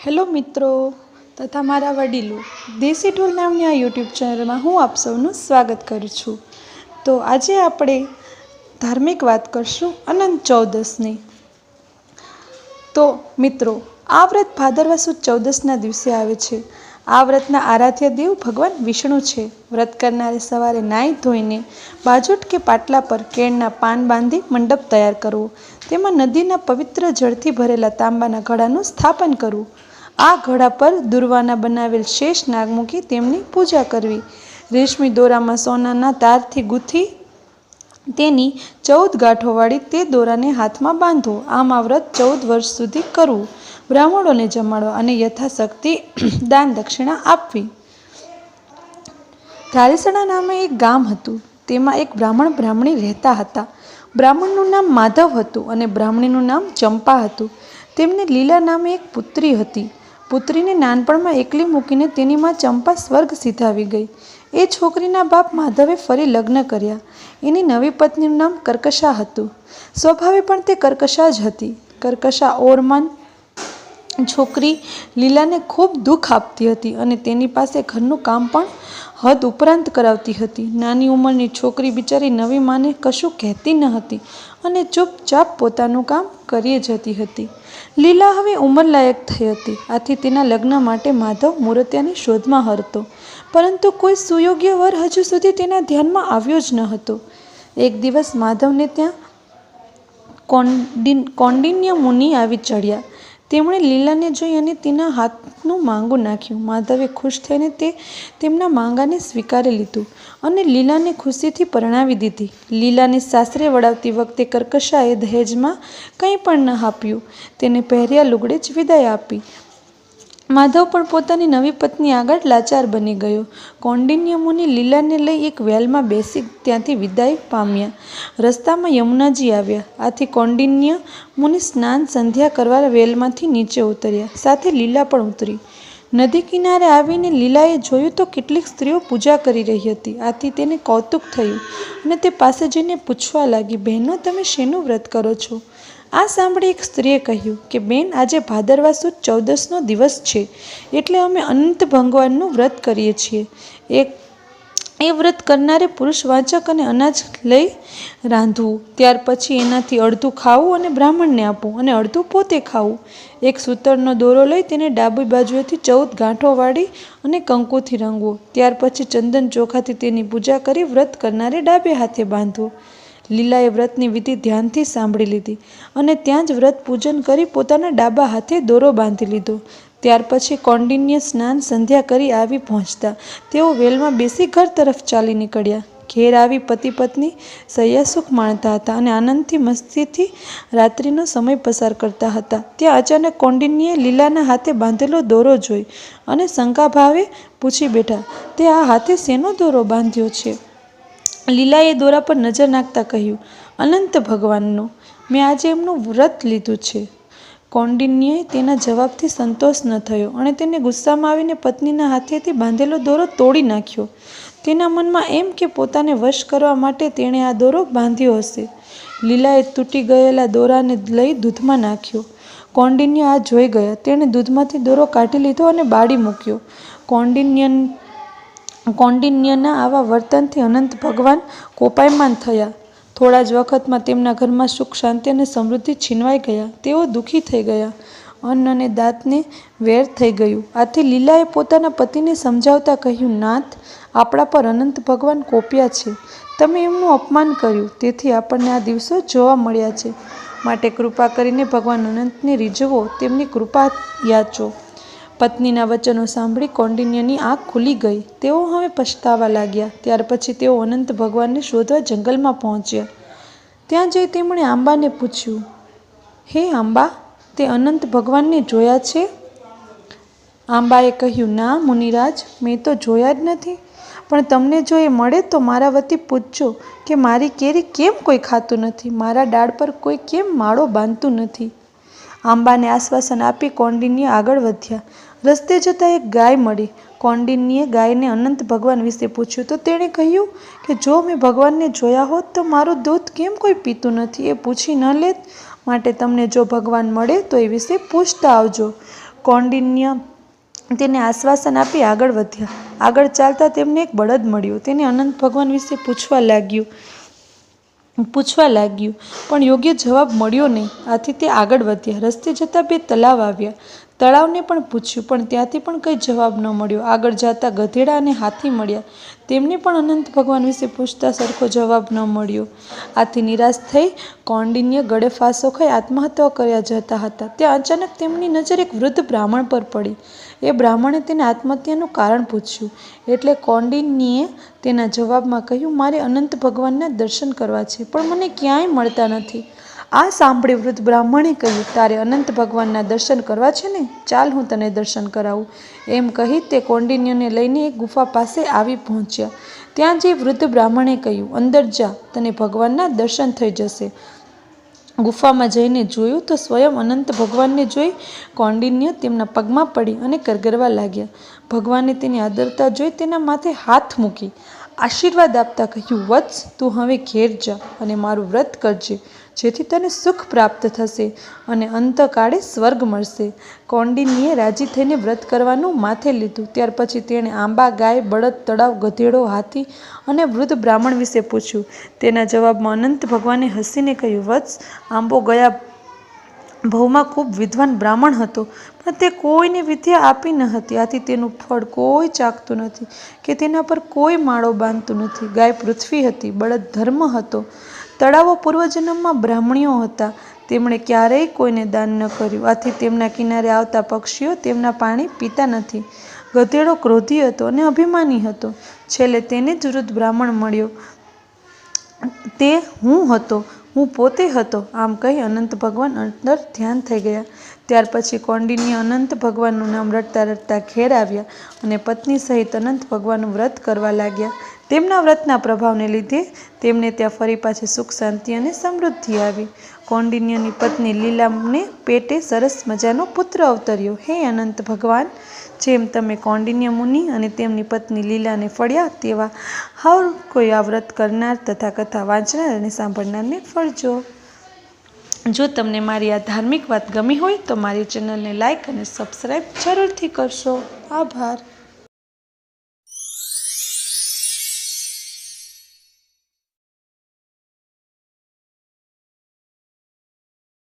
Hello મિત્રો તથા મારા વડીલો, દેશી ઢોલ નામની આ યુટ્યુબ ચેનલમાં હું આપ સૌનું સ્વાગત કરું છું। તો આજે આપણે ધાર્મિક વાત કરશું અનંત ચૌદસની। તો મિત્રો, આ વ્રત ભાદરવા સુદ ચૌદસના દિવસે આવે છે। આ વ્રતના આરાધ્ય દેવ ભગવાન વિષ્ણુ છે। વ્રત કરનારે સવારે નાહી ધોઈને બાજોટ કે પાટલા પર કેળના પાન બાંધી મંડપ તૈયાર કરવો, તેમાં નદીના પવિત્ર જળથી ભરેલા તાંબાના ઘડાનું સ્થાપન કરવું। આ ઘડા પર દુર્વાના બનાવેલ શેષ નાગ મૂકી તેમની પૂજા કરવી। રેશમી દોરામાં સોનાના તારથી ગૂંથી તેની 14 ગાંઠો વાળી તે દોરાને હાથમાં બાંધવો। આમ આ વ્રત 14 વર્ષ સુધી કરવું। બ્રાહ્મણોને જમાડવા અને યથાશક્તિ દાન દક્ષિણા આપવી। ધારેસણા નામે એક ગામ હતું। તેમાં એક બ્રાહ્મણ બ્રાહ્મણી રહેતા હતા। બ્રાહ્મણનું નામ માધવ હતું અને બ્રાહ્મણીનું નામ ચંપા હતું। તેમને લીલા નામે એક પુત્રી હતી। પુત્રીને નાનપણમાં એકલી મૂકીને તેની માં ચંપા સ્વર્ગ સિધાવી ગઈ। એ છોકરીના બાપ માધવે ફરી લગ્ન કર્યા। એની નવી પત્નીનું નામ કર્કશા હતું। સ્વભાવે પણ તે કર્કશા જ હતી। કર્કશા ઓરમાન છોકરી લીલાને ખૂબ દુઃખ આપતી હતી અને તેની પાસે ઘરનું કામ પણ હદ ઉપરાંત કરાવતી હતી। નાની ઉંમરની છોકરી બિચારી નવી માને કશું કહેતી ન હતી અને ચૂપચાપ પોતાનું કામ કરી જતી હતી। લીલા હવે ઉંમરલાયક થઈ હતી, આથી તેના લગ્ન માટે માધવ મૂર્તિયાની શોધમાં હરતો, પરંતુ કોઈ સુયોગ્ય વર હજુ સુધી તેના ધ્યાનમાં આવ્યો જ ન હતો। એક દિવસ માધવને ત્યાં કૌંડિન્ય મુનિ આવી ચડ્યા। તેમણે લીલાને જોઈ અને તેના હાથનું માંગું નાખ્યું। માધવે ખુશ થઈને તેમના માંગાને સ્વીકારી લીધું અને લીલાને ખુશીથી પરણાવી દીધી। લીલાને સાસરે વળાવતી વખતે કર્કશાએ દહેજમાં કંઈ પણ ન આપ્યું, તેને પહેર્યા લુગડે જ વિદાય આપી। માધવ પણ પોતાની નવી પત્ની આગળ લાચાર બની ગયો। કૌંડિન્ય મુનિ લીલાને લઈ એક વેલમાં બેસી ત્યાંથી વિદાય પામ્યા। રસ્તામાં યમુનાજી આવ્યા, આથી કૌંડિન્ય મુનિ સ્નાન સંધ્યા કરવા વેલમાંથી નીચે ઉતર્યા, સાથે લીલા પણ ઉતરી। નદી કિનારે આવીને લીલાએ જોયું તો કેટલીક સ્ત્રીઓ પૂજા કરી રહી હતી, આથી તેને કૌતુક થયું અને તે પાસે જઈને પૂછવા લાગી, બહેનો, તમે શેનું વ્રત કરો છો? આ સાંભળી એક સ્ત્રીએ કહ્યું કે બેન, આજે ભાદરવા સુદ 14નો દિવસ છે, એટલે અમે અનંત ભગવાનનું વ્રત કરીએ છીએ। એ વ્રત કરનારે પુરુષ વાચક અને અનાજ લઈ રાંધવું, ત્યાર પછી એનાથી અડધું ખાવું અને બ્રાહ્મણને આપવું અને અડધું પોતે ખાવું। એક સૂતરનો દોરો લઈ તેને ડાબી બાજુએથી 14 ગાંઠો વાળી અને કંકુથી રંગવો, ત્યાર પછી ચંદન ચોખાથી તેની પૂજા કરી વ્રત કરનારે ડાબે હાથે બાંધવો। લીલાએ વ્રતની વિધિ ધ્યાનથી સાંભળી લીધી અને ત્યાં જ વ્રત પૂજન કરી પોતાના ડાબા હાથે દોરો બાંધી લીધો। ત્યાર પછી કૌંડિન્ય સ્નાન સંધ્યા કરી આવી પહોંચતા તેઓ વેલમાં બેસી ઘર તરફ ચાલી નીકળ્યા। ઘેર આવી પતિ પત્ની શય્યાસુખ માણતા હતા અને આનંદથી મસ્તીથી રાત્રિનો સમય પસાર કરતા હતા। ત્યાં અચાનક કૌંડિન્યએ લીલાના હાથે બાંધેલો દોરો જોઈ અને શંકાભાવે પૂછી બેઠા, તે આ હાથે શેનો દોરો બાંધ્યો છે? લીલાએ દોરા પર નજર નાખતા કહ્યું, અનંત ભગવાનનો, મેં આજે એમનું વ્રત લીધું છે। કૌંડિન્યએ તેના જવાબથી સંતોષ ન થયો અને તેને ગુસ્સામાં આવીને પત્નીના હાથેથી બાંધેલો દોરો તોડી નાખ્યો। તેના મનમાં એમ કે પોતાને વશ કરવા માટે તેણે આ દોરો બાંધ્યો હશે। લીલાએ તૂટી ગયેલા દોરાને લઈ દૂધમાં નાખ્યો। કૌંડિન્ય આ જોઈ ગયા। તેણે દૂધમાંથી દોરો કાઢી લીધો અને બાળી મૂક્યો। કૌંડિન્યના આવા વર્તનથી અનંત ભગવાન કોપાયમાન થયા। થોડા જ વખતમાં તેમના ઘરમાં સુખ શાંતિ અને સમૃદ્ધિ છીનવાઈ ગયા। તેઓ દુઃખી થઈ ગયા। અન્ન અને દાંતને વેર થઈ ગયું। આથી લીલાએ પોતાના પતિને સમજાવતા કહ્યું, નાથ, આપણા પર અનંત ભગવાન કોપ્યા છે। તમે એમનું અપમાન કર્યું, તેથી આપણને આ દિવસો જોવા મળ્યા છે। માટે કૃપા કરીને ભગવાન અનંતને રીઝવો, તેમની કૃપા યાચો। પત્નીના વચનો સાંભળી કૌંડિન્યની આંખ ખુલી ગઈ। તેઓ હવે પછતાવા લાગ્યા। ત્યાર પછી તેઓ અનંત ભગવાનને શોધવા જંગલમાં પહોંચ્યા। ત્યાં જઈ તેમણે આંબાને પૂછ્યું, હે આંબા, તે અનંત ભગવાનને જોયા છે? આંબાએ કહ્યું, ના મુનિરાજ, મેં તો જોયા જ નથી, પણ તમને જો એ મળે તો મારા વતી પૂછજો કે મારી કેરી કેમ કોઈ ખાતું નથી, મારા ડાળ પર કોઈ કેમ માળો બાંધતું નથી। આંબાને આશ્વાસન આપી કૌંડિન્ય આગળ વધ્યા। રસ્તે જતાં એક ગાય મળી। કૌંડિન્યે ગાયને અનંત ભગવાન વિશે પૂછ્યું તો તેણે કહ્યું કે જો મેં ભગવાનને જોયા હોત તો મારું દૂધ કેમ કોઈ પીતું નથી એ પૂછી ન લેત, માટે તમને જો ભગવાન મળે તો એ વિશે પૂછતા આવજો। કૌંડિન્ય તેને આશ્વાસન આપી આગળ વધ્યા. આગળ ચાલતા તેમને એક બળદ મળ્યો. તેને અનંત ભગવાન વિશે પૂછવા લાગ્યું, પણ યોગ્ય જવાબ મળ્યો નહીં. આથી તે આગળ વધ્યા. રસ્તે જતા 2 તળાવ આવ્યા. તળાવને પણ પૂછ્યું, પણ ત્યાંથી પણ કંઈ જવાબ ન મળ્યો. આગળ જતા ગધેડા અને હાથી મળ્યા. તેમને પણ અનંત ભગવાન વિશે પૂછતા સરખો જવાબ ન મળ્યો. આથી નિરાશ થઈ કૌંડિન્ય ગળે ફાંસો ખાઈ આત્મહત્યા કર્યા જતા હતા. ત્યાં અચાનક તેમની નજર એક વૃદ્ધ બ્રાહ્મણ પર પડી. એ બ્રાહ્મણે તેને આત્મહત્યાનું કારણ પૂછ્યું. એટલે કૌંડિન્યે તેના જવાબમાં કહ્યું, મારે અનંત ભગવાનના દર્શન કરવા છે, પણ મને ક્યાંય મળતા નથી. આ સાંભળી વૃદ્ધ બ્રાહ્મણે કહ્યું, તારે અનંત ભગવાનના દર્શન કરવા છે ને? ચાલ, હું તને દર્શન કરાવું. એમ કહી તે કૌંડિન્યને લઈને એક ગુફા પાસે આવી પહોંચ્યા. ત્યાં જઈ વૃદ્ધ બ્રાહ્મણે કહ્યું, અંદર જા, તને ભગવાનના દર્શન થઈ જશે. ગુફામાં જઈને જોયું તો સ્વયં અનંત ભગવાનને જોઈ કૌંડિન્ય તેમના પગમાં પડી અને કરગરવા લાગ્યા. ભગવાને તેની આદરતા જોઈ તેના માથે હાથ મૂકી આશીર્વાદ આપતા કહ્યું, વત્સ, તું હવે ઘેર જા અને મારું વ્રત કરજે, જેથી તને સુખ પ્રાપ્ત થશે અને અંતકાળે સ્વર્ગ મળશે. કૌંડિન્યે રાજી થઈને વ્રત કરવાનું માથે લીધું. ત્યાર પછી તેણે આંબા, ગાય, બળદ, તળાવ, ગધેડો, હાથી અને વૃદ્ધ બ્રાહ્મણ વિશે પૂછ્યું. તેના જવાબમાં અનંત ભગવાને હસીને કહ્યું, વત્સ, આંબો ગયા ભવમાં ખૂબ વિદ્વાન બ્રાહ્મણ હતો, પણ તે કોઈને વિદ્યા આપી ન હતી. આથી તેનું ફળ કોઈ ચાખતું નથી કે તેના પર કોઈ માળો બાંધતું નથી. ગાય પૃથ્વી હતી, બળદ ધર્મ હતો, તળાવો પૂર્વજન્મમાં બ્રાહ્મણીઓ હતા. તેમણે ક્યારેય કોઈને દાન ન કર્યું. આથી તેમના કિનારે આવતા પક્ષીઓ તેમના પાણી પીતા નથી. ગધેડો ક્રોધી હતો અને અભિમાની હતો. છેલ્લે તેને જ વૃદ્ધ બ્રાહ્મણ મળ્યો. તે હું પોતે હતો. આમ કહી અનંત ભગવાન અંદર ધ્યાન થઈ ગયા. ત્યાર પછી કૌંડિન્ય અનંત ભગવાનનું નામ રટતા રટતા ઘેર આવ્યા અને પત્ની સહિત અનંત ભગવાનનું વ્રત કરવા લાગ્યા. તેમના વ્રતના પ્રભાવને લીધે તેમને ત્યાં ફરી પાછી સુખ, શાંતિ અને સમૃદ્ધિ આવી. કૌંડિન્યની પત્ની લીલાને પેટે સરસ મજાનો પુત્ર અવતર્યો. હે અનંત ભગવાન, જેમ તમે કૌંડિન્ય મુનિ અને તેમની પત્ની લીલાને ફળ્યા, તેવા હર કોઈ આ વ્રત કરનાર તથા કથા વાંચનાર અને સાંભળનારને ફળજો. જો તમને મારી આ ધાર્મિક વાત ગમી હોય તો મારી ચેનલને લાઈક અને સબસ્ક્રાઈબ જરૂરથી કરશો. આભાર.